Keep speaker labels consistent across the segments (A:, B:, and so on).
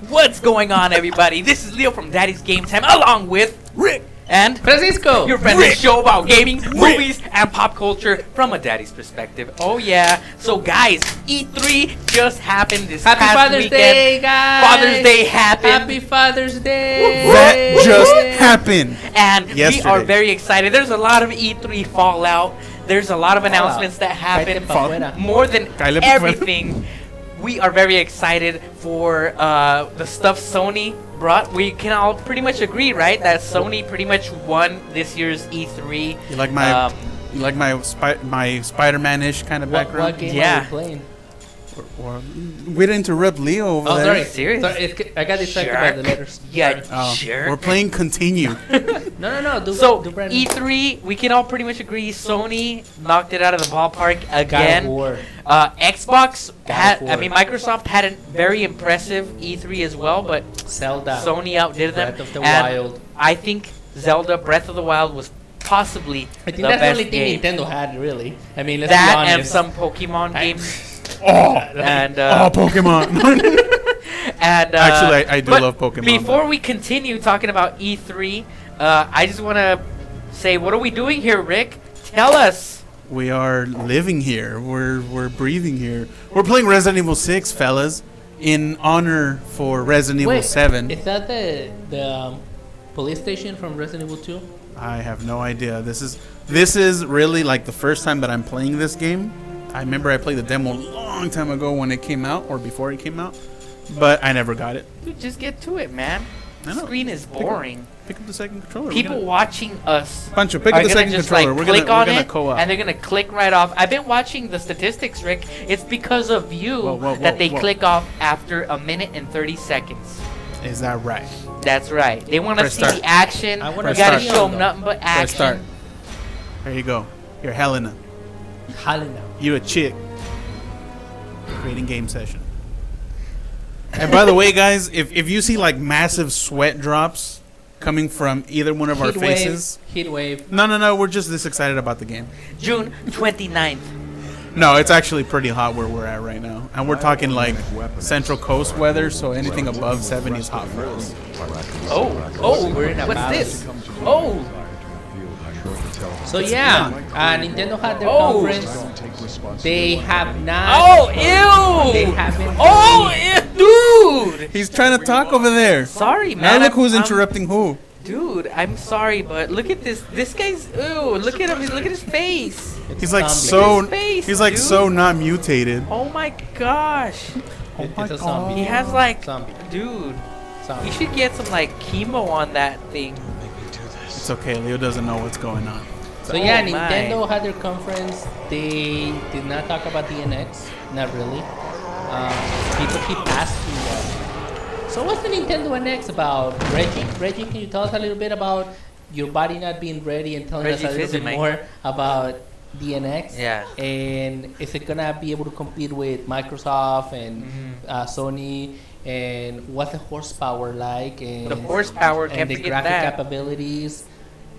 A: What's going on, everybody? This is Leo from Daddy's Game Time, along with
B: Rick
A: and
C: Francisco,
A: your friendly show about gaming, movies, and pop culture from a daddy's perspective. Oh yeah. So guys, E3 just happened this
C: Happy
A: past
C: Father's
A: weekend.
C: Day, guys.
A: Father's Day happened.
C: Happy Father's Day.
B: That just happened.
A: And we
B: Yesterday.
A: are very excited. There's a lot of E3 fallout. There's a lot of announcements that happened. More than everything, we are very excited for the stuff Sony brought. We can all pretty much agree, right, that Sony pretty much won this year's E3.
B: You like my my Spider-Man-ish kind of background?
C: What game
A: Yeah.
C: are we playing?
B: We didn't interrupt Leo over
C: Oh,
B: there.
C: sorry.
A: Serious?
C: Sorry, I got distracted by the letters.
A: Yeah,
B: Oh,
A: sure.
B: we're playing Continue.
C: No. Do
A: So
C: brand
A: E3, we can all pretty much agree Sony knocked it out of the ballpark again.
C: God of War.
A: Xbox had,
C: God
A: I
C: of
A: mean,
C: War.
A: Microsoft had a very impressive E3 as well, but
C: Zelda.
A: Sony outdid them.
C: Breath of the
A: and
C: Wild.
A: I think Zelda Breath of the Wild was possibly
C: I think
A: the
C: that's the
A: best
C: only
A: game.
C: thing Nintendo had, really. I mean, let's
A: That
C: be honest.
A: and some Pokemon games.
B: Oh,
A: And
B: Pokemon.
A: and
B: Actually, I do
A: but
B: love Pokemon.
A: Before we continue talking about E3, I just want to say, what are we doing here, Rick? Tell us.
B: We are living here. We're breathing here. We're playing Resident Evil 6, fellas, in honor for Resident Evil 7.
C: Is that the police station from Resident Evil 2?
B: I have no idea. This is really like the first time that I'm playing this game. I remember I played the demo a long time ago when it came out, or before it came out, but I never got it.
A: Dude, just get to it, man.
B: I
A: The
B: know.
A: screen is boring.
B: Pick up the second controller.
A: People watching us
B: Pancho, pick
A: are
B: up the
A: gonna
B: second
A: just
B: controller.
A: like
B: we're
A: click
B: gonna
A: on
B: we're gonna
A: it,
B: co-op.
A: and they're gonna click right off. I've been watching the statistics, Rick. It's because of you
B: Whoa,
A: that they
B: whoa.
A: click off after a minute and 30 seconds.
B: Is that right?
A: That's right. They want to
B: Press
A: see
B: start.
A: the action.
C: I
A: You
C: wanna
A: gotta
B: start.
A: show them nothing but action.
B: Press start. There you go. You're Helena.
C: Helena.
B: You're a chick. Creating game session. And by the way, guys, if you see like massive sweat drops coming from either one of our faces,
C: Heat wave.
B: no, we're just this excited about the game.
A: June 29th.
B: No, it's actually pretty hot where we're at right now, and we're talking like Central Coast weather, so anything above 70 is hot for us.
A: Oh,
C: We're in a
A: what's
C: balance.
A: this? Oh,
C: So yeah, Nintendo had their
A: Oh.
C: conference. They have not.
A: oh, ew!
C: They haven't.
A: Oh, ew, dude!
B: He's trying to talk over there.
A: Sorry,
B: Now
A: man.
B: look who's
A: I'm-
B: interrupting who.
A: Dude, I'm sorry, but look at this. This guy's ew. Look at him. Look at his face.
B: He's like
C: zombie.
B: so.
A: His face,
B: He's like
A: dude.
B: so not mutated.
A: Oh my gosh.
C: It's a zombie.
A: He has like,
C: Zombie.
A: dude.
C: Zombie.
A: You should get some like chemo on that thing.
B: It's okay. Leo doesn't know what's going on.
C: So yeah,
A: Oh, my.
C: Nintendo had their conference. They did not talk about DNX, not really. People keep asking them. So what's the Nintendo NX about, Reggie? Reggie, can you tell us a little bit about your body not being ready and telling
A: Reggie
C: us a little bit
A: Fils-Aimé.
C: more about DNX?
A: Yeah.
C: And is it gonna be able to compete with Microsoft and Sony? And what's the horsepower like? And
A: The horsepower,
C: and
A: can't
C: the
A: forget
C: graphic
A: that.
C: capabilities.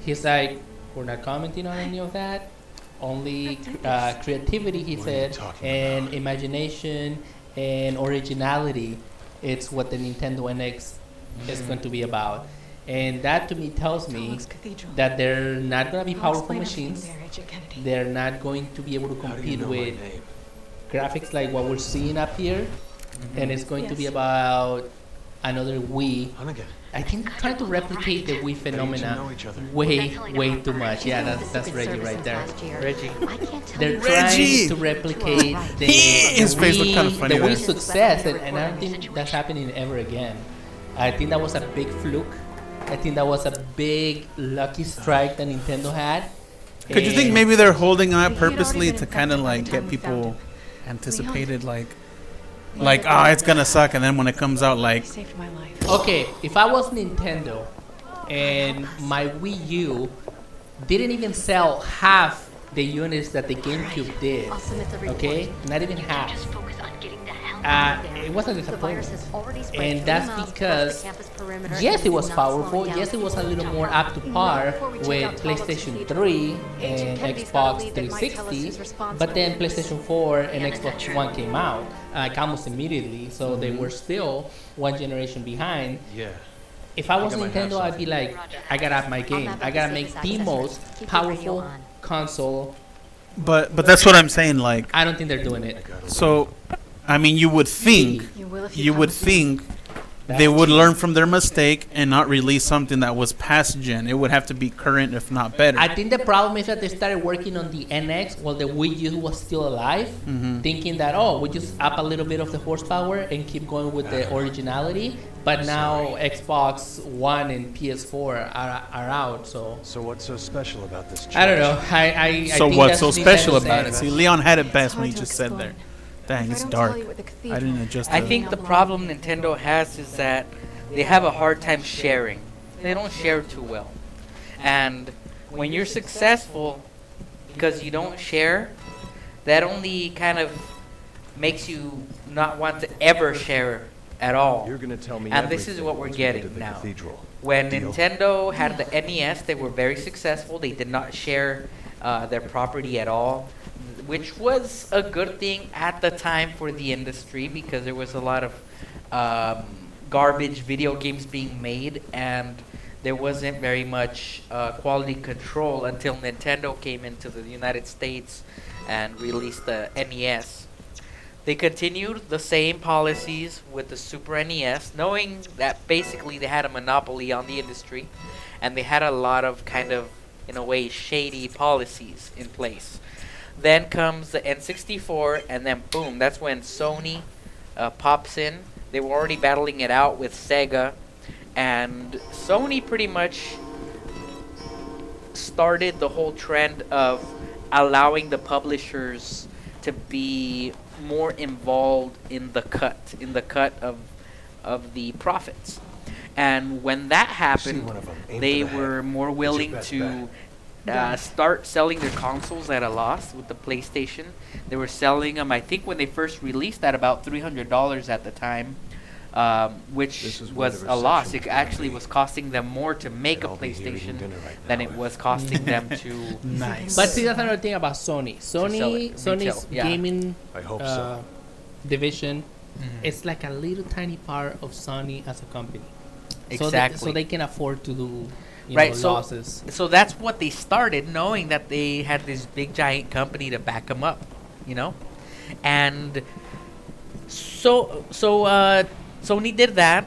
C: He's like, we're not commenting on any of that. Only creativity, he said, and imagination and originality. It's what the Nintendo NX is going to be about. And that to me tells me that they're not going to be powerful machines. They're not going to be able to compete with graphics like what we're seeing up here. And it's going to be about another Wii. I think trying to replicate the Wii phenomena way too much. Yeah, that's Reggie right there.
A: Reggie.
C: They're
B: Reggie!
C: trying to replicate the,
B: His
C: the
B: face looked kinda
C: Wii,
B: funny
C: the
B: there.
C: Wii success, and I don't think that's happening ever again. I think that was a big fluke. I think that was a big lucky strike that Nintendo had.
B: Could you think
C: And-
B: maybe they're holding on purposely to kind of like get people anticipated, like, it's gonna suck, and then when it comes out, like,
D: Saved my life.
C: Okay, if I was Nintendo and my Wii U didn't even sell half the units that the GameCube did,
D: I'll submit the report.
C: okay, not even half. it was a disappointment. And that's because, yes, it was powerful. Yes, it was a little more up to par with PlayStation 3 and Xbox 360. But then PlayStation 4 and Xbox One came out like almost immediately. So they were still one generation behind.
D: Yeah.
C: If I was Nintendo, I'd be like, I gotta have my game. I gotta make the most powerful console.
B: But that's what I'm saying. Like,
C: I don't think they're doing it.
B: so, I mean, you would think they would learn from their mistake and not release something that was past gen. It would have to be current, if not better.
C: I think the problem is that they started working on the NX while the Wii U was still alive, thinking that, we just up a little bit of the horsepower and keep going with the originality. But now Xbox One and PS4 are out, so.
D: So what's so special about this?
C: I don't know. I
B: So
C: think
B: what's
C: that's
B: so special
C: Nintendo's
B: about it?
C: end.
B: See, Leon had it best when he just said there. Dang, it's dark. I didn't adjust.
A: I think the problem Nintendo has is that they have a hard time sharing. They don't share too well. And when you're successful because you don't share, that only kind of makes you not want to ever share at all.
D: You're gonna tell me
A: And this is
D: everything
A: what we're
D: once we get to
A: getting
D: the
A: now.
D: cathedral.
A: When
D: Deal?
A: Nintendo had the NES, they were very successful. They did not share their property at all, which was a good thing at the time for the industry because there was a lot of garbage video games being made, and there wasn't very much quality control until Nintendo came into the United States and released the NES. They continued the same policies with the Super NES, knowing that basically they had a monopoly on the industry, and they had a lot of kind of, in a way, shady policies in place. Then comes the N64, and then boom, that's when Sony pops in. They were already battling it out with Sega, and Sony pretty much started the whole trend of allowing the publishers to be more involved in the cut of the profits. And when that happened, they were more willing to start selling their consoles at a loss with the PlayStation. They were selling them, I think, when they first released at about $300 at the time, which was a loss. It actually was costing them more to make a PlayStation than it was costing them to.
B: Nice.
C: But see, that's another thing about Sony. Sony's
A: retail, yeah.
C: gaming
D: I hope so.
C: division, it's like a little tiny part of Sony as a company.
A: Exactly.
C: So they can afford to do losses.
A: So that's what they started, knowing that they had this big giant company to back them up, and so Sony did that.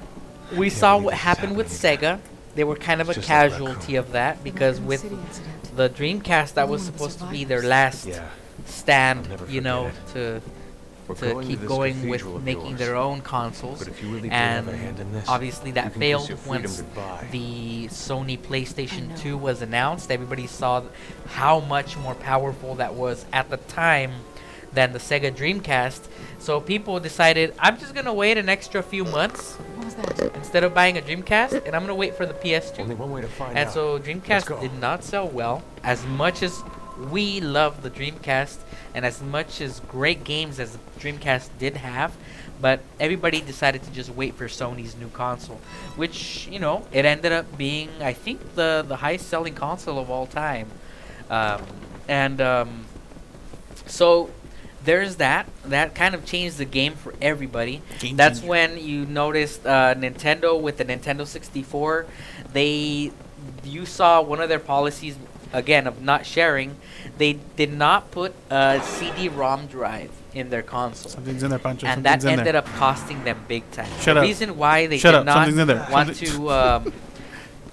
A: We saw what happened with Sega. They were kind of a casualty of that because with the Dreamcast, that was supposed to be their last stand, to keep going with making their own consoles. And obviously that failed once the Sony PlayStation 2 was announced. Everybody saw how much more powerful that was at the time than the Sega Dreamcast. So people decided, I'm just going to wait an extra few months instead of buying a Dreamcast, and I'm going to wait for the PS2.
D: Only one way to find
A: And
D: out.
A: so Dreamcast did not sell well. As much as we love the Dreamcast and as much as great games as the Dreamcast did have, but everybody decided to just wait for Sony's new console, which, it ended up being, I think, the highest selling console of all time. So there's that. That kind of changed the game for everybody. That's when you noticed Nintendo with the Nintendo 64. You saw one of their policies, again, of not sharing. They did not put a CD-ROM drive in their console.
B: Something's in there, Pancho.
A: And that ended up costing them big time.
B: Shut
A: the
B: up.
A: reason why they
B: Shut
A: did
B: up.
A: not
B: Something's in there.
A: want to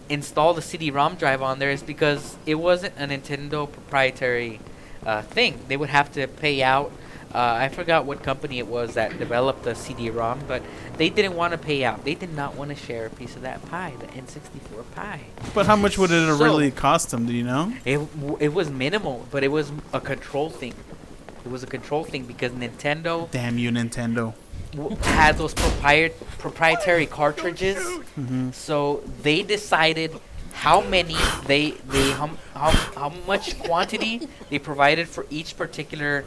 A: install the CD-ROM drive on there is because it wasn't a Nintendo proprietary thing. They would have to pay out. I forgot what company it was that developed the CD-ROM, but they didn't want to pay out. They did not want to share a piece of that pie, the N64 pie.
B: But how much would it really cost them? Do you know?
A: It was minimal, but it was a control thing. It was a control thing because Nintendo
B: Damn you, Nintendo.
A: had those proprietary cartridges. So they decided how many how much quantity they provided for each particular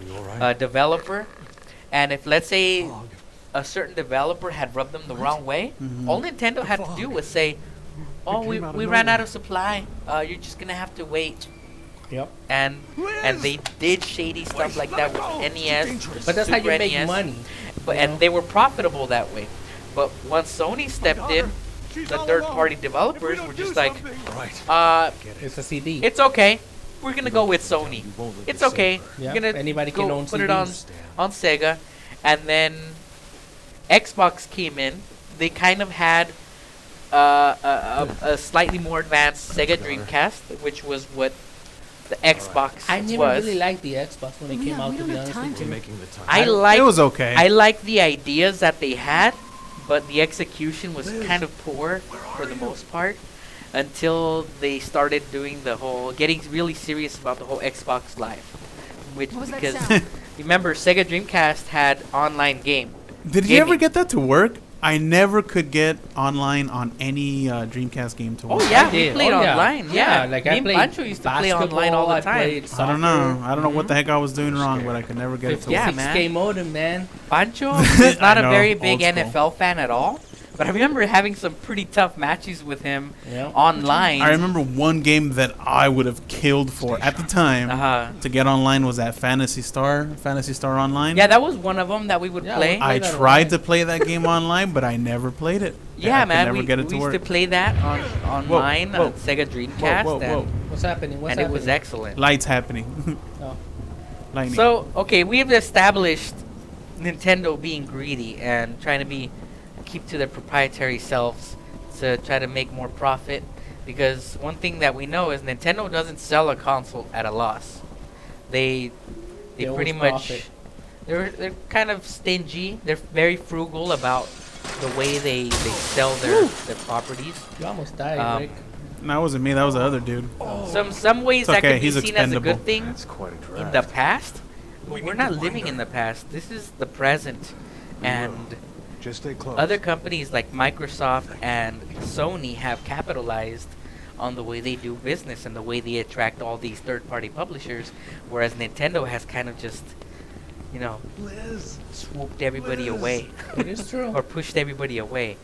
A: developer. And if, let's say, a certain developer had rubbed them the wrong way, all Nintendo had to do was say, "Oh, we ran out of supply. You're just gonna have to wait."
C: Yep.
A: And they did shady stuff like that with NES,
C: But that's how you
A: Super
C: make
A: NES,
C: money.
A: and they were profitable that way. But once Sony stepped in, the third-party developers were just like,
C: It's a CD.
A: "It's okay. We're gonna go with Sony. It's okay.
C: Yeah,
A: We're gonna
C: anybody
A: go
C: can own
A: put it on
C: CDs.
A: Sega." And then Xbox came in. They kind of had a slightly more advanced Sega Dreamcast, which was what the Xbox
C: I never
A: was.
C: really liked the Xbox when it came out, to be honest with you.
A: I
B: It
A: like
B: was okay.
A: I like the ideas that they had, but the execution was kind of poor for the most part until they started doing the whole getting really serious about the whole Xbox Live, which
E: What was that
A: because
E: sound?
A: remember Sega Dreamcast had online game.
B: Did you ever
A: gaming.
B: get that to work? I never could get online on any Dreamcast game to work.
A: Oh yeah,
C: I
A: we
C: did.
A: played
C: Oh, yeah.
A: online.
C: Yeah,
A: Yeah,
C: like
A: me
C: I
A: and
C: played
A: Pancho used to play online all the
C: I
A: time.
C: played
B: I don't know. I don't know what the heck I was doing wrong,
D: Scared.
B: but I could never get it to
A: Yeah,
B: work.
C: 56K
A: man.
C: modem, man.
A: Pancho is not
B: I
A: a
B: know,
A: very
B: old
A: big
B: school.
A: NFL fan at all, but I remember having some pretty tough matches with him
C: Yeah.
A: online.
B: I remember one game that I would have killed for at the time to get online was that Fantasy Star Online.
A: Yeah, that was one of them that we would
C: Yeah,
A: play.
B: I
C: Play that
B: tried
C: online.
B: to play that game online, but I never played it. I
A: Yeah,
B: could
A: man,
B: never
A: we,
B: get it
A: we
B: to
A: used
B: work.
A: to play that online
B: whoa.
A: on Sega Dreamcast,
B: Whoa.
C: What's happening? What's
A: and it
C: happening?
A: was excellent.
B: Lights happening.
C: Oh.
B: Lightning.
A: So, okay, we have established Nintendo being greedy and trying to keep to their proprietary selves to try to make more profit. Because one thing that we know is Nintendo doesn't sell a console at a loss. They
C: They
A: pretty
C: always
A: much
C: profit.
A: they're kind of stingy. They're very frugal about the way they sell their properties.
C: You almost died, Rick.
B: that wasn't me. That was the other dude.
A: Some ways
B: It's
A: that
B: okay,
A: could be
B: he's
A: seen as a
B: expendable.
A: good thing
D: That's quite a
A: in
D: drive.
A: the past. But we're not living in the past. This is the present, and
D: Just stay close.
A: other companies like Microsoft and Sony have capitalized on the way they do business and the way they attract all these third-party publishers, whereas Nintendo has kind of just, swooped everybody away
C: It is true.
A: or pushed everybody away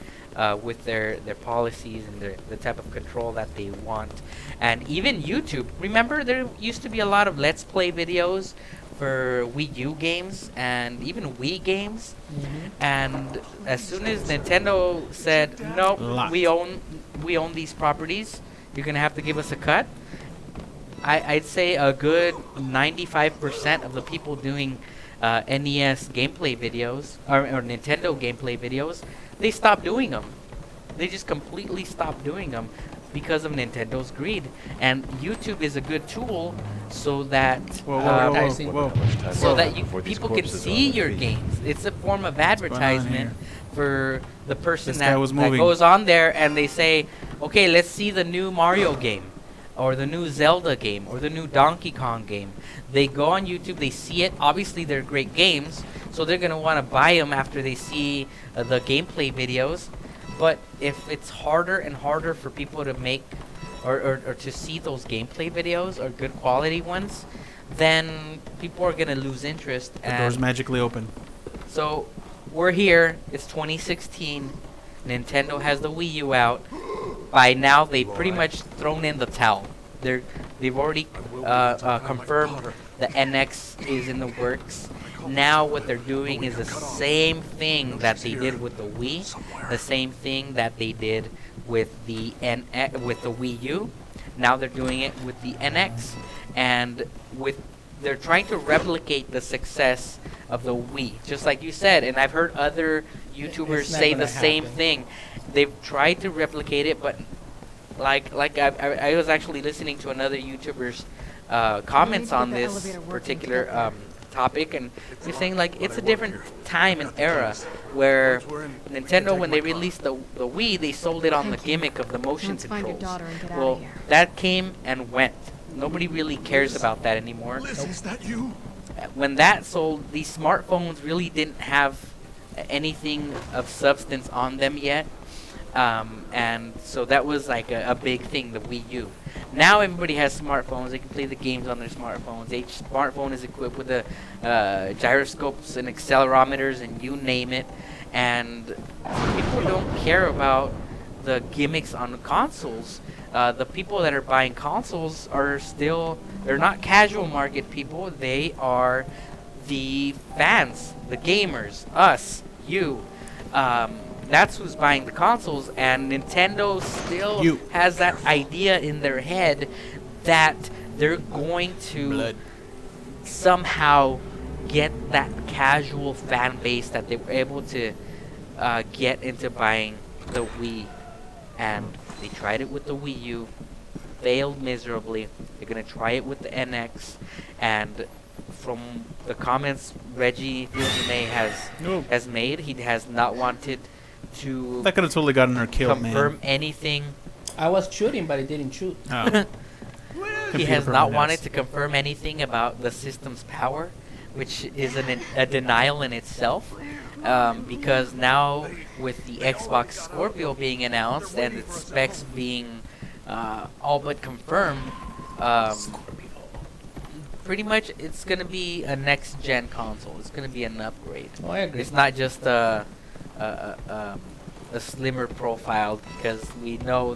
A: with their policies and the type of control that they want. And even YouTube. Remember, there used to be a lot of Let's Play videos for Wii U games and even Wii games. And as soon as Nintendo said, "Nope,
B: Locked.
A: we own these properties. You're gonna have to give us a cut," I'd say a good 95% of the people doing NES gameplay videos or Nintendo gameplay videos, they stopped doing them. They just completely stopped doing them because of Nintendo's greed. And YouTube is a good tool so that so that people can see your games. It's a form of advertisement for the person
B: This guy
A: that
B: was moving.
A: goes on there and they say, "Okay, let's see the new Mario game, or the new Zelda game, or the new Donkey Kong game." They go on YouTube, they see it. Obviously, they're great games, so they're gonna want to buy them after they see the gameplay videos. But if it's harder and harder for people to make or to see those gameplay videos or good quality ones, then people are gonna lose interest.
B: The door's magically open.
A: So we're here. It's 2016. Nintendo has the Wii U out. By now, they've pretty much thrown in the towel. They've already confirmed the NX is in the works. Now what they're doing is the same thing that they did with the Wii, the same thing that they did with the Wii U. Now they're doing it with the NX, and they're trying to replicate the success of the Wii, just like you said. And I've heard other YouTubers
C: It's not
A: say
C: gonna
A: the same
C: happen.
A: thing. They've tried to replicate it, but like I was actually listening to another YouTuber's comments on this particular topic, and they're saying like it's a different time and era where Nintendo, when they released the Wii, they sold it on the gimmick of the motion
E: Let's find your
A: controls.
E: daughter and get outta
A: Well,
E: here.
A: that came and went. Nobody really cares about that anymore.
D: Is that you?
A: When that sold, these smartphones really didn't have anything of substance on them yet. And so that was like a big thing, the Wii U. Now everybody has smartphones. They can play the games on their smartphones. Each smartphone is equipped with the gyroscopes and accelerometers and you name it. And people don't care about the gimmicks on the consoles. The people that are buying consoles are still, they're not casual market people. They are the fans, the gamers, us, you. That's who's buying the consoles, and Nintendo still has that idea in their head that they're going to somehow get that casual fan base that they were able to get into buying the Wii. And they tried it with the Wii U, failed miserably. They're going to try it with the NX, and from the comments Reggie Fils-Aimé has made, he has not wanted to
B: that could have totally gotten her killed,
A: confirm
B: man.
A: anything.
C: I was shooting, but it didn't shoot.
B: Oh.
A: He has not wanted to confirm anything about the system's power, which is a denial in itself. Because now with the Xbox Scorpio being announced and its specs being all but confirmed, pretty much it's going to be a next-gen console. It's going to be an upgrade.
C: Oh, I agree.
A: It's not just a slimmer profile, because we know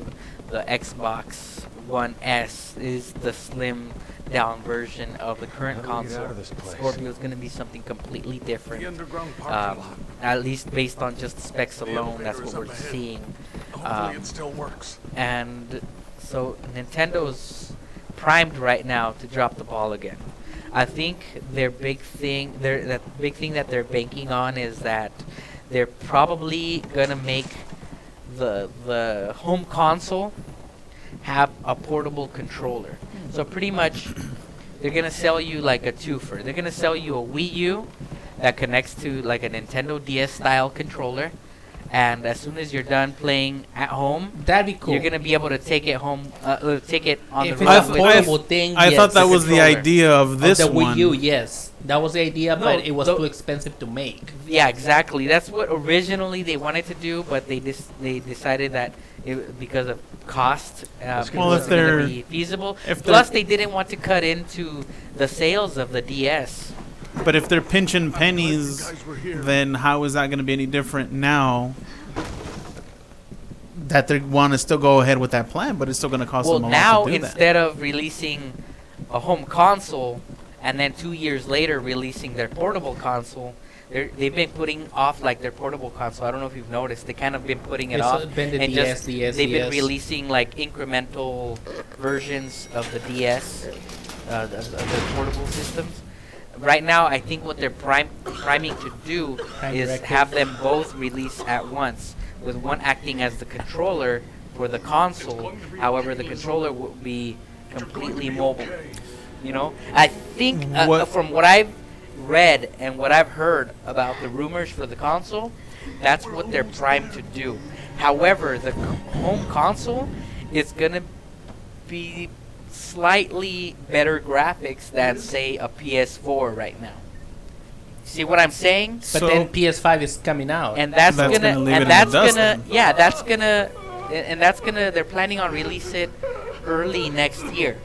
A: the Xbox One S is the slim down version of the current console. Scorpio is going to be something completely different. At least based on just the specs alone, that's what we're seeing.
D: Hopefully it still works.
A: And so Nintendo's primed right now to drop the ball again. I think their big thing, that they're banking on is that they're probably gonna make the home console have a portable controller. So pretty much, they're gonna sell you like a twofer. They're gonna sell you a Wii U that connects to like a Nintendo DS style controller, and as soon as you're done playing at home,
C: that'd be cool.
A: You're gonna be able to take it home, take it on
C: if
A: the
C: it's
A: road.
C: a portable thing,
B: I
C: yes.
B: thought that
A: The
B: was the
A: controller.
B: idea of this
C: the Wii
B: one.
C: U, yes, that was the idea,
A: No,
C: but it was too expensive to make.
A: Yeah, exactly. That's what originally they wanted to do, but they decided that because of cost, it
B: Well,
A: wasn't
B: if
A: going
B: they're-
A: to be feasible.
B: if
A: Plus,
B: they're-
A: they didn't want to cut into the sales of the DS.
B: But if they're pinching pennies, then how is that going to be any different now? That they want to still go ahead with that plan, but it's still going to cost
A: Well,
B: them a
A: now
B: lot to do that.
A: instead of releasing a home console and then 2 years later releasing their portable console, they've been putting off like their portable console. I don't know if you've noticed. They kind of been putting it
C: It's
A: off.
C: been the
A: and
C: DS, DS,
A: they've been
C: DS.
A: releasing like incremental versions of the DS, the portable systems. Right now, I think what they're priming to do is
C: directive.
A: have them both release at once, with one acting as the controller for the console. However, the controller will be completely mobile. You know, I think from what I've read and what I've heard about the rumors for the console, that's what they're primed to do. However, the home console is gonna be slightly better graphics than, say, a PS4 right now. See what I'm saying?
C: But
B: So-
C: then PS5 is coming out.
A: And that's
B: That's
A: gonna,
B: gonna leave it in
A: and
B: the
A: that's
B: dust
A: gonna,
B: then.
A: yeah, that's gonna, and that's gonna. They're planning on release it early next year.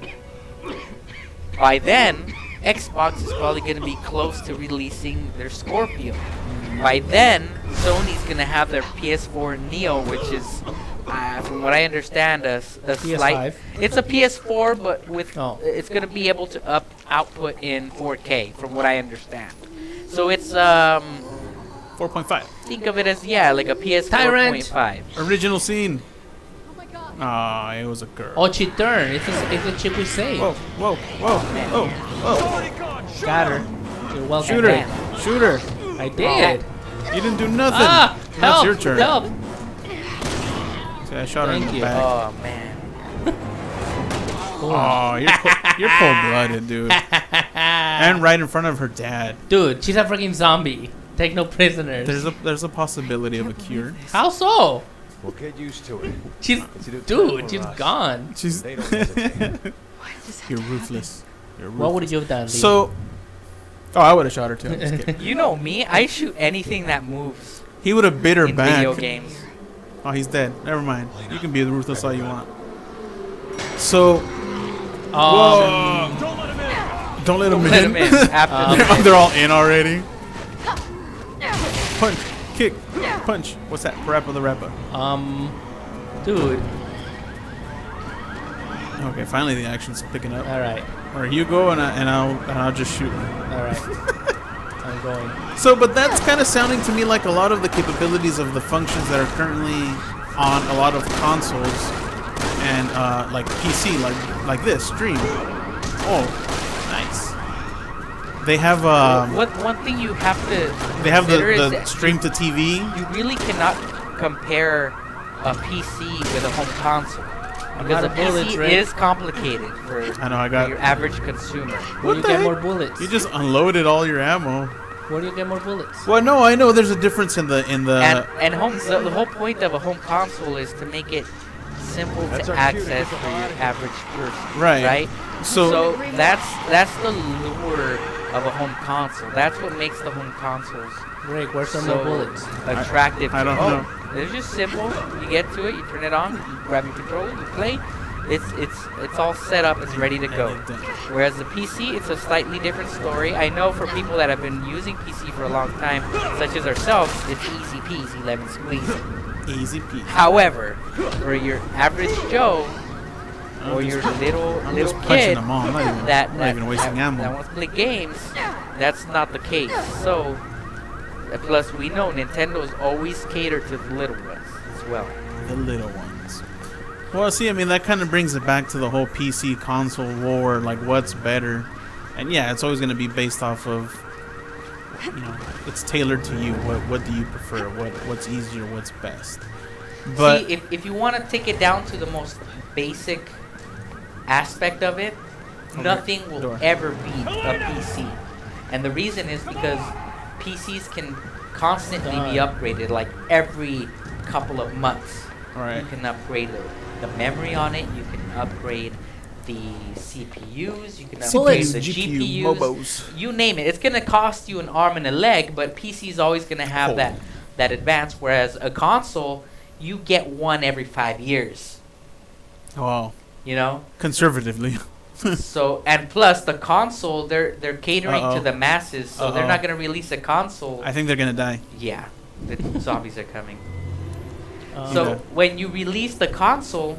A: By then, Xbox is probably gonna be close to releasing their Scorpio. By then, Sony's gonna have their PS4 Neo, which is, from what I understand, a slight.
C: PS5.
A: It's a PS4, but with
C: Oh.
A: it's gonna be able to output in 4K, from what I understand. So it's
B: 4.5.
A: think of it as like a PS4
C: Tyrant.
A: 4.5.
B: Original scene. Ah, it was a girl.
C: Oh, she turned. It's a chip we say.
B: Whoa, whoa, whoa, whoa, whoa.
C: Got her. You're welcome.
B: Shoot her. Shoot her.
C: I did.
B: You didn't do nothing.
C: Ah,
B: That's
C: help,
B: your turn.
C: help.
B: See, I shot her in
C: Thank
B: the
C: you.
B: back.
A: Oh man.
B: Oh, you're cold-blooded, dude. And right in front of her dad.
C: Dude, she's a freaking zombie. Take no prisoners.
B: There's a possibility of a cure.
C: How so?
D: We'll get used to it.
C: She's dude, she's gone.
B: She's
D: They don't hesitate.
B: you're ruthless. You're ruthless.
C: What would you have done, Lee?
B: So, I would have shot her too. I'm just kidding.
A: You know me, I shoot anything that moves
B: He would have bit her
A: in
B: back.
A: video games.
B: Oh, he's dead. Never mind. You can be ruthless all you want. So, whoa! Don't let him in.
A: After
B: They're all in already. Punch, kick, punch. What's that? Parappa the Rappa.
C: Dude.
B: Okay, finally the action's picking up.
C: All right.
B: Or you go and I'll just shoot.
C: All right. I'm going.
B: So, but that's kind of sounding to me like a lot of the capabilities of the functions that are currently on a lot of consoles and like PC, like this stream. Oh, nice. They have
A: one thing you have to
B: they have
A: consider is
B: the
A: that
B: stream to TV.
A: You really cannot compare a PC with a home console. Because a PC is complicated for your average consumer.
C: Where do you get more bullets?
B: You just unloaded all your ammo.
C: Where do you get more bullets?
B: Well, no, I know there's a difference in the
A: and the whole point of a home console is to make it simple to access for your average person.
B: Right.
A: So that's the lure of a home console. That's what makes the home consoles
C: Rick, where's some more bullets?
A: Attractive.
B: I don't know.
A: It's just simple. You get to it, you turn it on, you grab your controller, you play. It's all set up, it's ready to go. Whereas the PC, it's a slightly different story. I know for people that have been using PC for a long time, such as ourselves, it's easy peasy, lemon squeezy.
B: Easy peasy.
A: However, for your average Joe or your little kid that wants to play games, that's not the case. So, plus we know Nintendo's always catered to the little ones as well.
B: The little ones. Well, see, I mean, that kind of brings it back to the whole PC console war, like what's better. And yeah, it's always going to be based off of, it's tailored to you. What do you prefer? What's easier? What's best? But
A: see, if you want to take it down to the most basic aspect of it, nothing will ever beat a PC. And the reason is because PCs can constantly be upgraded, like every couple of months.
B: Right.
A: You can upgrade the memory on it, you can upgrade the CPUs, you can upgrade the GPUs,
B: mobos.
A: You name it. It's going to cost you an arm and a leg, but PC is always going to have that advance, whereas a console, you get one every 5 years.
B: Wow.
A: Conservatively. So, and plus the console, they're catering to the masses, so they're not going to release a console.
B: I think they're going to die.
A: Yeah, the zombies are coming. So when you release the console,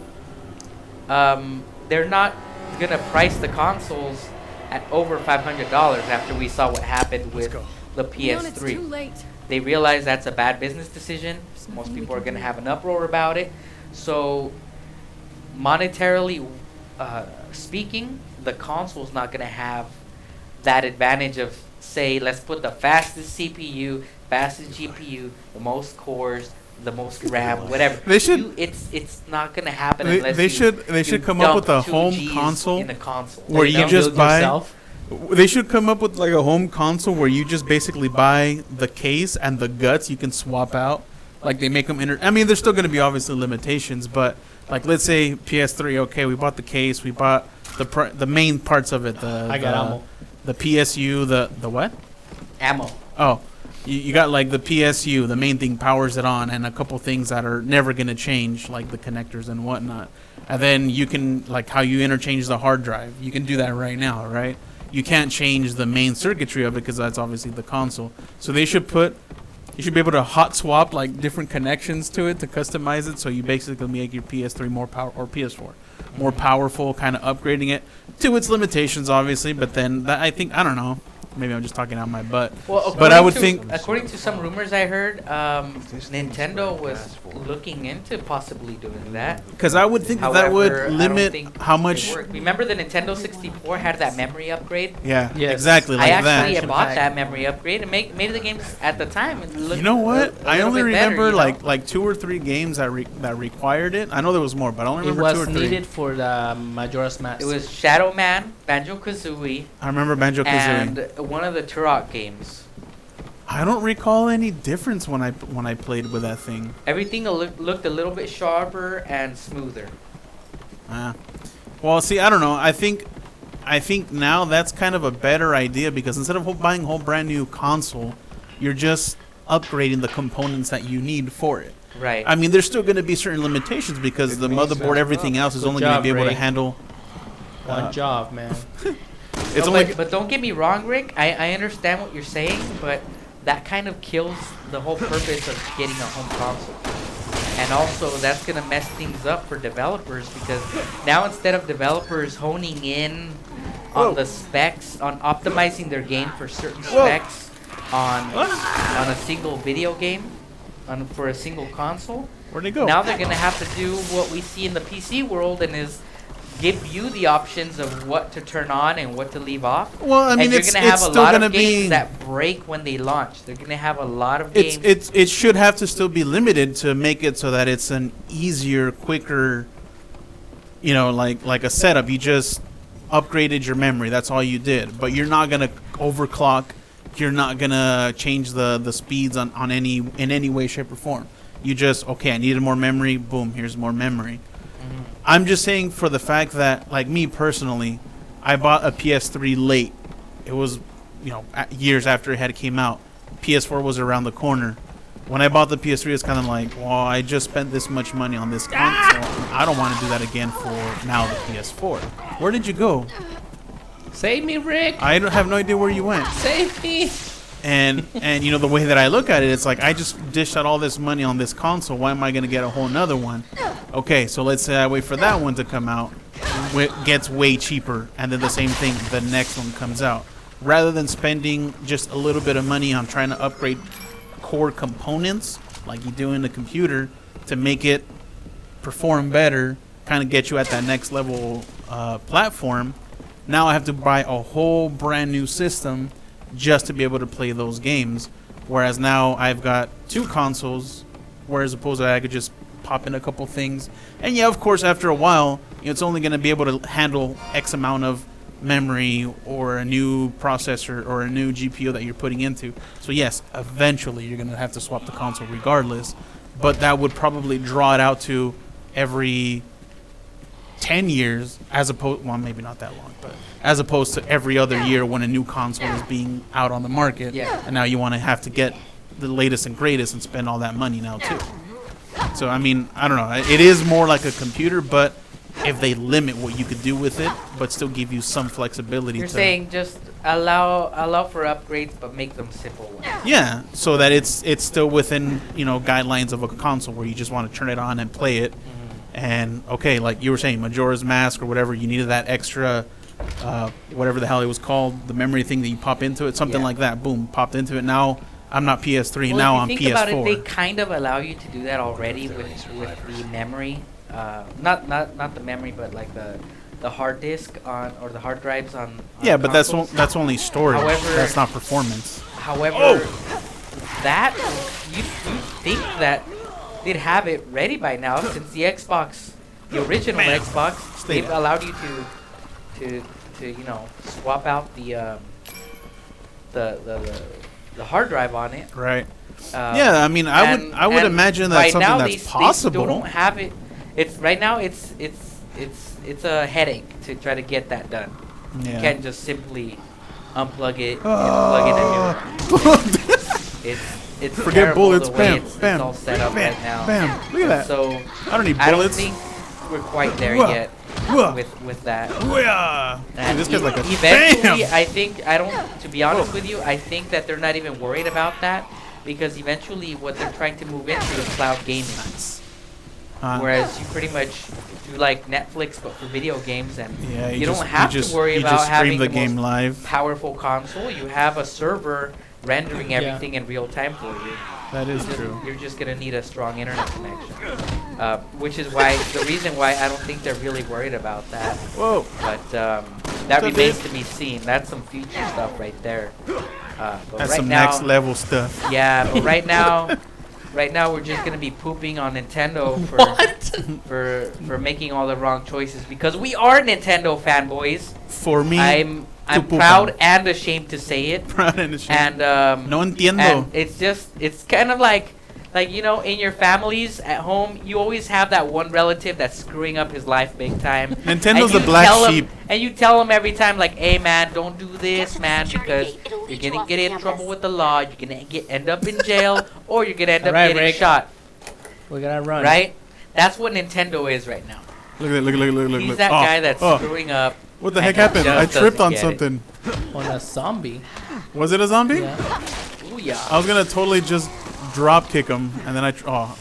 A: they're not going to price the consoles at over $500 after we saw what happened with the PS3. They realize that's a bad business decision. Most people are going to have an uproar about it. So monetarily speaking, the console's not going to have that advantage of, say, let's put the fastest CPU, fastest GPU, the most cores, the most RAM, whatever.
B: They should.
A: It's not going to happen unless
B: they should come up with a home console
A: in a console
B: where you just buy. Yourself? They should come up with like a home console where you just basically buy the case and the guts you can swap out. Like they make them I mean, there's still going to be obviously limitations, but like let's say PS3. Okay, we bought the case, we bought the main parts of it.
C: I got ammo.
B: The PSU, the what?
A: Ammo.
B: Oh, you got like the PSU. The main thing powers it on, and a couple things that are never going to change, like the connectors and whatnot. And then you can, like how you interchange the hard drive. You can do that right now, right? You can't change the main circuitry of it because that's obviously the console. So you should be able to hot swap like different connections to it to customize it. So you basically make your PS3 more powerful, or PS4 more powerful, kind of upgrading it to its limitations, obviously. But then I don't know. Maybe I'm just talking out my butt.
A: Well,
B: but I would think,
A: according to some rumors I heard, Nintendo was looking into possibly doing that.
B: Because I would think that would limit how much.
A: Remember the Nintendo 64 had that memory upgrade?
B: Yeah, yes. Exactly. Like
A: I actually
B: that.
A: bought that memory upgrade and made the games at the time.
B: You know what? I only remember better, like 2 or 3 games that required it. I know there was more, but I only remember 2 or 3.
C: It was needed for the Majora's Mask.
A: It was Shadow Man, Banjo-Kazooie.
B: I remember Banjo-Kazooie.
A: And one of the Turok games.
B: I don't recall any difference when I played with that thing.
A: Everything looked a little bit sharper and smoother.
B: Well, see, I don't know. I think now that's kind of a better idea because instead of buying a whole brand new console, you're just upgrading the components that you need for it.
A: Right.
B: I mean, there's still going to be certain limitations because the motherboard, everything else is only going to be able to handle
C: one job, man.
B: It's
A: No,
B: only
A: but don't get me wrong, Rick. I understand what you're saying, but that kind of kills the whole purpose of getting a home console. And also, that's going to mess things up for developers because now instead of developers honing in on the specs, on optimizing their game for certain specs on a single video game, for a single console,
B: where'd they go?
A: now they're going to have to do what we see in the PC world and is give you the options of what to turn on and what to leave off.
B: Well, I mean,
A: and you're
B: it's
A: going to have a
B: still
A: lot
B: going to
A: of games
B: be
A: that break when they launch. They're going to have a lot of games.
B: it should have to still be limited to make it so that it's an easier, quicker, like a setup. You just upgraded your memory. That's all you did. But you're not going to overclock. You're not going to change the speeds in any way, shape, or form. You just, okay, I needed more memory. Boom, here's more memory. I'm just saying for the fact that, like me personally, I bought a PS3 late. It was, years after it had came out. PS4 was around the corner. When I bought the PS3, it's kind of like, well, I just spent this much money on this console. I don't want to do that again for now the PS4. Where did you go?
C: Save me, Rick.
B: I don't have no idea where you went.
C: Save me.
B: And the way that I look at it, it's like I just dished out all this money on this console. Why am I going to get a whole nother one? Okay, so let's say I wait for that one to come out. It gets way cheaper, and then the same thing, the next one comes out. Rather than spending just a little bit of money on trying to upgrade core components like you do in the computer to make it perform better, kind of get you at that next level platform, now I have to buy a whole brand new system just to be able to play those games. Whereas now I've got two consoles, whereas opposed to I could just pop in a couple things. And yeah, of course, after a while, it's only going to be able to handle X amount of memory or a new processor or a new GPU that you're putting into. So yes, eventually you're going to have to swap the console regardless. But that would probably draw it out to every 10 years as opposed, well, maybe not that long, but as opposed to every other year when a new console is being out on the market.
A: Yeah.
B: And now you want to have to get the latest and greatest and spend all that money now too. So, I mean, I don't know. It is more like a computer, but if they limit what you could do with it, but still give you some flexibility.
A: You're saying just allow for upgrades, but make them simple ones.
B: Yeah, so that it's still within, guidelines of a console where you just want to turn it on and play it. And, okay, like you were saying, Majora's Mask or whatever, you needed that extra, whatever the hell it was called, the memory thing that you pop into it, something like that. Boom, popped into it. Now I'm not PS3,
A: Well,
B: now
A: if
B: I'm
A: you think
B: PS4.
A: about it, they kind of allow you to do that already with the memory. Not the memory, but like the hard disk on or the hard drives on
B: Yeah, but
A: consoles.
B: that's only storage.
A: However-
B: That's not performance.
A: However, that you think that they'd have it ready by now since the Xbox, the original Xbox,
B: Stay
A: they've
B: there.
A: allowed you to swap out the hard drive on it.
B: Right. Yeah, I mean, I would imagine that's
A: right
B: something
A: now
B: that's possible.
A: They don't have it. It's right now. It's a headache to try to get that done.
B: Yeah.
A: You can't just simply unplug it and plug in a new. It's
B: Forget
A: terrible
B: bullets.
A: the way
B: Bam,
A: it's
B: bam,
A: all set up
B: bam,
A: right now.
B: bam. Look at that.
A: So
B: I don't need
A: I don't
B: bullets.
A: think we're quite there
B: Whoa.
A: yet
B: Whoa.
A: with that.
B: Booyah.
A: And
B: Dude, this guy's like a
A: eventually,
B: bam.
A: to be honest with you, I think that they're not even worried about that because eventually what they're trying to move into is cloud gaming. Whereas you pretty much do like Netflix but for video games, and
B: Yeah,
A: you don't have to worry about
B: just
A: having
B: stream the
A: the
B: game
A: most
B: live.
A: powerful console. You have a server rendering
C: Yeah.
A: everything in real time for you.
B: That is true.
A: You're just gonna need a strong internet connection, which is the reason why I don't think they're really worried about that.
B: Whoa.
A: But that
B: So
A: remains
B: they-
A: to be seen. That's some future stuff right there. But
B: That's
A: right
B: some
A: now,
B: next level stuff.
A: yeah, but right now we're just gonna be pooping on Nintendo for making all the wrong choices because we are Nintendo fanboys.
B: For me,
A: I'm
B: poop
A: proud
B: on.
A: and ashamed to say it.
B: proud and ashamed.
A: And
B: No entiendo.
A: and it's kind of like Like, you know, in your families at home, you always have that one relative that's screwing up his life big time.
B: Nintendo's
A: And
B: the
A: you
B: black
A: tell
B: sheep.
A: and you tell him every time, like, hey, man, don't do this,
E: Get to the
A: man,
E: security
A: because
E: gate. It'll
A: you're
E: lead
A: going
E: you
A: to
E: off
A: get
E: the
A: in
E: campus.
A: trouble with the law. You're going to end up in jail, or you're going to end up
C: Alright,
A: getting
C: Rick.
A: shot.
C: We gotta run.
A: Right? That's what Nintendo is right now.
B: Look at it, look.
A: He's that guy that's screwing up.
B: What the
A: and
B: heck
A: he
B: happened? I
A: just
B: tripped
A: doesn't
B: on
A: get it.
B: something.
C: On a zombie.
B: Was it a zombie?
C: Yeah.
A: Ooh, yeah.
B: I was gonna totally just drop kick him, and then oh,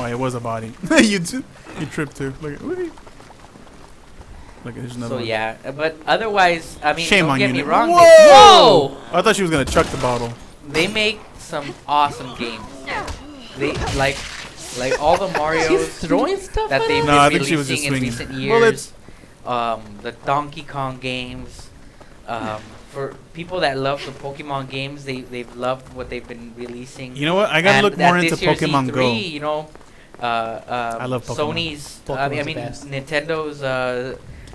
B: it was a body. you tripped too. Look, there's another
A: So
B: one.
A: yeah, but otherwise, I mean,
B: Shame
A: don't
B: on
A: get
B: you.
A: me wrong.
B: Whoa! I thought she was gonna chuck the bottle.
A: They make some awesome games. They like all the
C: She's
A: Mario's
C: throwing stuff
A: that
C: at
A: they've
C: us?
B: No, I
A: been
B: think she was
A: releasing in
B: just
A: recent
B: swinging. Well,
A: years. The Donkey Kong games. For people that love the Pokemon games, they've loved what they've been releasing.
B: You know what? I gotta
A: And
B: look more
A: at
B: into
A: this year's
B: Pokemon
A: E3,
B: Go.
A: You know, I
B: love Pokemon.
A: Sony's.
C: Pokemon's
A: I
C: the
A: mean,
C: best.
A: Nintendo's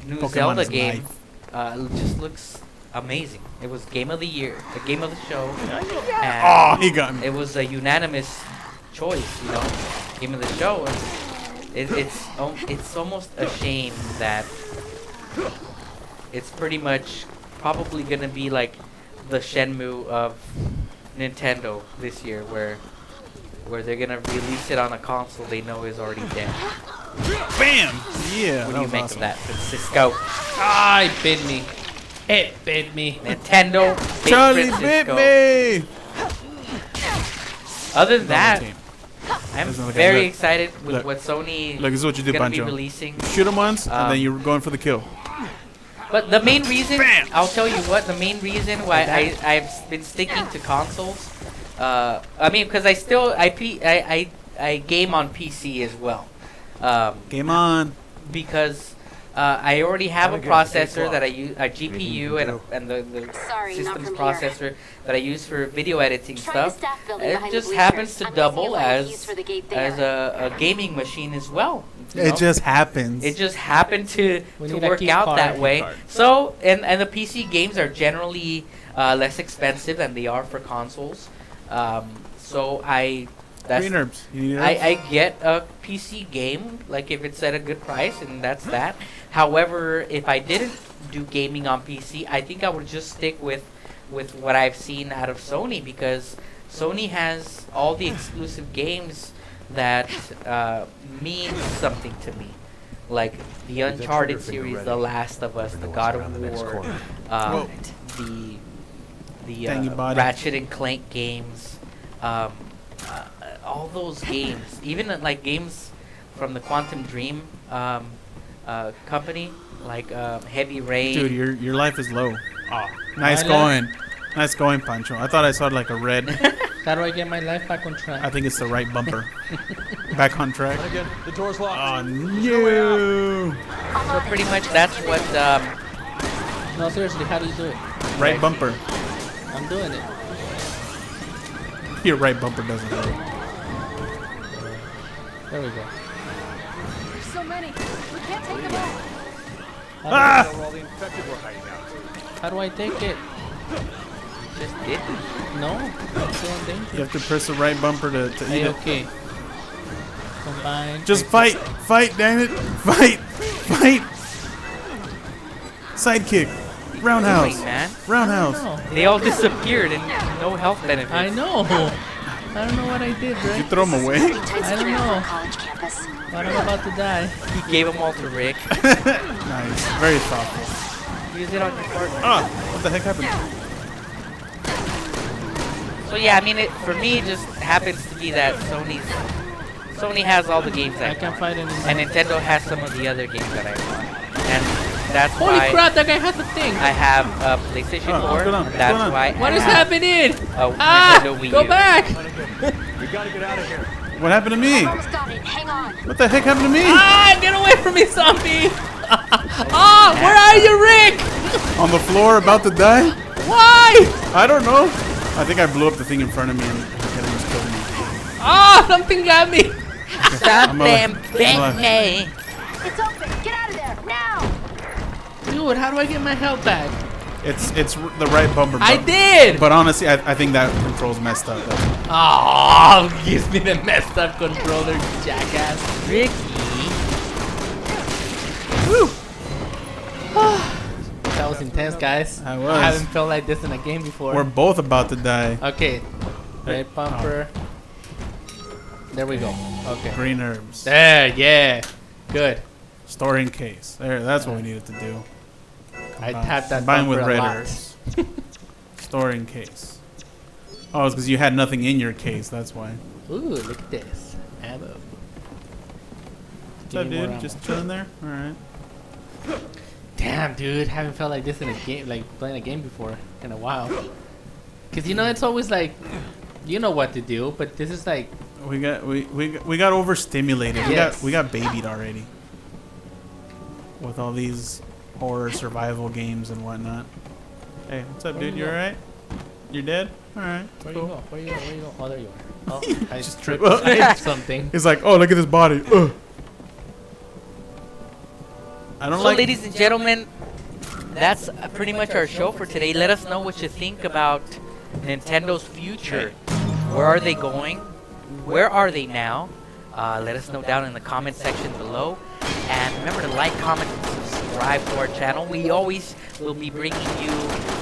A: new
B: Pokemon
A: Zelda
B: is
A: game
B: life.
A: just looks amazing. It was game of the year, the game of the show.
B: Oh,
A: And
B: he got me.
A: it was a unanimous choice, you know, game of the show. And it's almost a shame that it's pretty much probably gonna be like the Shenmue of Nintendo this year, where they're gonna release it on a console they know is already dead.
B: Bam! Yeah,
A: What
B: that
A: do you
B: was
A: make
B: awesome.
A: of that, Francisco?
C: Ah, it bit me. It bit me.
A: Nintendo, bit
B: Charlie bit
A: Francisco.
B: me!
A: Other than that,
B: Team.
A: I'm
B: There's another guy.
A: very
B: Look.
A: excited with
B: Look.
A: what Sony
B: Look, this is what you
A: is
B: do,
A: gonna be
B: Pancho.
A: releasing.
B: Shoot him once, and then
A: Um,
B: you're going for the kill.
A: But the main reason,
B: Bam!
A: I'll tell you what, the main reason why I've been sticking to consoles, I mean, because I game on PC as well.
B: Game on.
A: Because I already have a
D: Gotta get the
A: processor
D: big
A: that I
D: box.
A: use, a GPU and the
E: Sorry, not
A: system's
E: from
A: processor that I use for video editing
E: Try
A: stuff.
E: the staff building
A: It
E: behind
A: just
E: the
A: happens
E: bleachers.
A: to
E: I'm guessing
A: double
E: you'll have use
A: as
E: for the gate
A: as
E: there.
A: a gaming machine as well. you
B: It
A: know?
B: just happens.
A: It just happened to
C: We need a
A: work
C: key
A: out
C: card.
A: that
C: Key
A: way.
C: card.
A: So, and the PC games are generally less expensive than they are for consoles. So that's
B: Green herbs. You need herbs?
A: I get a PC game, like if it's at a good price, and that's that. However, if I didn't do gaming on PC, I think I would just stick with what I've seen out of Sony, because Sony has all the exclusive games that mean something to me. Like the
D: Leave that
A: Uncharted
D: trigger finger
A: series,
D: ready.
A: The Last of Us,
D: Never
A: the
D: know what's
A: God
D: around the next
A: of War,
D: corner.
B: Whoa.
A: the
B: Dang, you bought it.
A: Ratchet and Clank games, all those games, even like games from the Quantum Dream company, like Heavy Rain.
B: Dude, your life is low. Oh, nice
C: My
B: going. Nice going, Pancho. I thought I saw like a red.
C: How do I get my life back on track?
B: I think it's the right bumper. Back on track.
D: Again, the door's locked.
B: Oh, no.
A: So pretty much that's what.
C: No, seriously, how do you do it?
B: Right bumper.
C: I'm doing it.
B: Your right bumper doesn't work.
C: There we go.
E: There's so many. We can't take them all.
C: How,
B: Ah!
D: Where all the infected were hiding out.
C: how do I take it?
A: Just did.
C: No, I'm still in
B: You
C: danger.
B: have to press the right bumper to eat
C: Hey,
B: it.
C: okay. Combine.
B: Just fight. Fight, damn it. Fight. Fight. Sidekick. Roundhouse.
A: Wait, man.
B: Roundhouse.
C: No.
A: They all disappeared and no health benefits.
C: I know. I don't know what I did,
B: You
C: Rick.
B: throw him away?
E: Tight
C: I don't
E: security for
C: know.
E: a college campus.
C: But I'm about to die.
A: He gave them all to Rick.
B: Nice. Very thoughtful.
A: Use it on your partner.
B: Ah, what the heck happened?
A: So yeah, I mean, for me, it just happens to be that Sony has all the games
C: I
A: I
C: can't
A: want,
C: fight anymore.
A: and Nintendo has some of the other games that I want, and that's
C: Holy
A: why
C: crap, that guy has the thing.
A: I have a PlayStation
B: Oh,
A: 4.
B: what's going on?
A: And that's
B: What's going on?
A: why
C: What
A: I
C: is
A: have
C: happening?
A: a
C: Ah!
A: Nintendo Wii
C: Go
A: U.
C: back!
D: We gotta get out of here.
B: What happened to me?
E: Almost got it. Hang on.
B: What the heck happened to me?
C: Ah! Get away from me, zombie! Ah! Where are you, Rick?
B: On the floor, about to die?
C: Why?
B: I don't know. I think I blew up the thing in front of me and it almost killed me.
C: Ah! Something got me.
A: Stop
B: I'm
A: them,
B: alive.
A: bit
B: I'm
A: me.
E: It's open. Get out of there now.
C: Dude, how do I get my health back?
B: It's the right bumper.
C: I did!
B: But honestly, I think that control's messed up.
C: Oh, gives me the messed up controller, jackass.
A: Ricky.
C: Woo! That was intense, guys.
B: That was.
C: I haven't felt like this in a game before.
B: We're both about to die.
C: Okay, red bumper. There we go. Okay.
B: Green herbs.
C: There, yeah. Good.
B: Storing case. There, that's what we needed to do.
C: I tapped that
B: Combined
C: bumper
B: with
C: a
B: red
C: lot.
B: herbs. Storing case. Oh, it's because you had nothing in your case. That's why.
C: Ooh, look at this. Ammo.
B: What's up, dude? Just chilling there? Alright.
C: Damn, dude. Haven't felt like this in a game, like playing a game before in a while. Cause you know it's always like, you know what to do, but this is like.
B: We got overstimulated.
C: Yes.
B: We got babied already. With all these horror survival games and whatnot. Hey, what's up,
C: Where
B: dude?
C: you
B: You
C: go?
B: alright? You're dead? Alright.
C: Where you go? Where you go? Where you go? Oh, there you are. Oh, I
B: Just
C: tripped
B: tripped.
C: I something.
B: He's like, oh, look at this body. Ugh. I don't
A: So,
B: like.
A: ladies and gentlemen, that's pretty much our show for today. Let us know what you think about Nintendo's future. Where are they going? Where are they now? Let us know down in the comment section below. And remember to like, comment, and subscribe to our channel. We always will be bringing you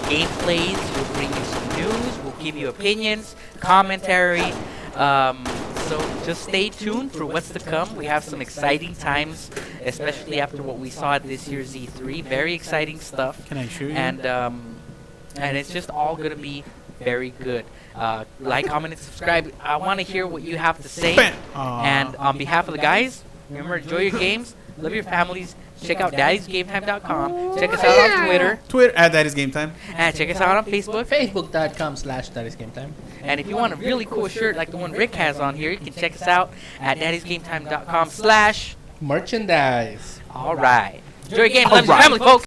A: gameplays. We'll bring you some news. We'll give you opinions, commentary. So just stay tuned for what's to come. We have some exciting times, especially after what we saw at this year's E3. Very exciting stuff.
B: Can I shoot you?
A: And it's just all gonna be very good. Like, comment, and subscribe. I want to hear what you have to say.
B: Bam.
A: And on behalf of the guys, remember, enjoy your games, love your families. Check out daddysgametime.com. Check us out on Twitter.
B: At that is game time.
A: And check us out on Facebook.
C: Facebook.com/thatisgametime.
A: And if you want a really cool shirt like the one Rick has on here, you can check us out at daddysgametime.com/.
C: Merchandise.
A: All right. Enjoy your game, love your family, folks.